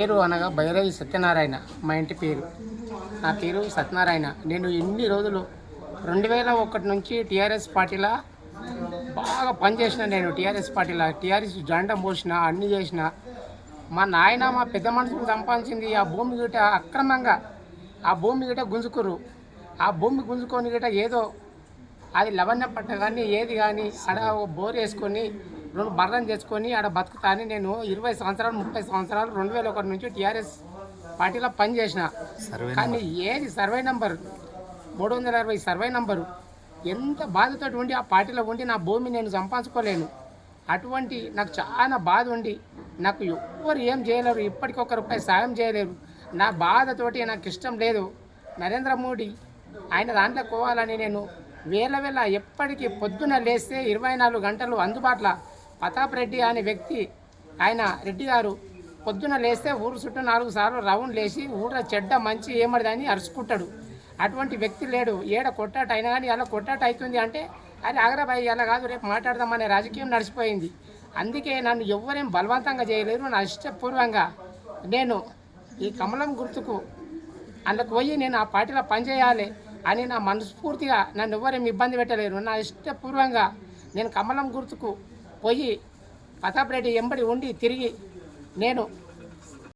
పేరు అనగా భైరవి సత్యనారాయణ. మా ఇంటి పేరు. నా పేరు సత్యనారాయణ. నేను ఇన్ని రోజులు 2001 నుంచి టీఆర్ఎస్ పార్టీలో బాగా పనిచేసిన. నేను టీఆర్ఎస్ జెండా మోసిన, అన్నీ చేసిన. మా నాయన మా పెద్ద మనుషులు సంపాదించింది ఆ భూమి గిట అక్రమంగా ఆ భూమి గిట గుంజుకురు. ఆ భూమి గుంజుకొని గిట ఏదో అది లవణ్య పట్ట కానీ ఏది కానీ ఆడ బోర్ వేసుకొని 2 బర్రెలు తెచ్చుకొని ఆడ బతుకుతా అని నేను 20 సంవత్సరాలు 30 సంవత్సరాలు 2001 నుంచి టీఆర్ఎస్ పార్టీలో పనిచేసిన. కానీ ఏది సర్వే నంబర్ 360 సర్వే నంబరు ఎంత బాధతో ఉండి ఆ పార్టీలో ఉండి నా భూమి నేను సంపాదించుకోలేను. అటువంటి నాకు చాలా బాధ ఉండి నాకు ఎవ్వరు ఏం చేయలేరు, ఇప్పటికొక రూపాయి సాయం చేయలేరు. నా బాధతోటి నాకు ఇష్టం లేదు. నరేంద్ర మోడీ ఆయన దాంట్లో పోవాలని నేను వేళ ఎప్పటికీ పొద్దున లేస్తే 24 గంటలు అందుబాటులో ప్రతాప్ రెడ్డి అనే వ్యక్తి, ఆయన రెడ్డి గారు పొద్దున లేస్తే ఊరు చుట్టూ 4 సార్లు రౌండ్ లేచి ఊర చెడ్డ మంచి ఏమడిదని అరుచుకుంటాడు. అటువంటి వ్యక్తి లేడు. ఏడ కొట్టాట అయినా కానీ అలా కొట్టాట అవుతుంది అంటే అది ఆగ్రబాయి అలా కాదు, రేపు మాట్లాడదామనే రాజకీయం నడిచిపోయింది. అందుకే నన్ను ఎవ్వరేం బలవంతంగా చేయలేరు. నా ఇష్టపూర్వంగా నేను ఈ కమలం గుర్తుకు అందుకు పోయి నేను ఆ పార్టీలో పనిచేయాలి అని నా మనస్ఫూర్తిగా నన్ను ఎవ్వరేం ఇబ్బంది పెట్టలేరు. నా ఇష్టపూర్వంగా నేను కమలం గుర్తుకు పోయి ప్రతాప్ రెడ్డి ఎంబడి ఉండి తిరిగి నేను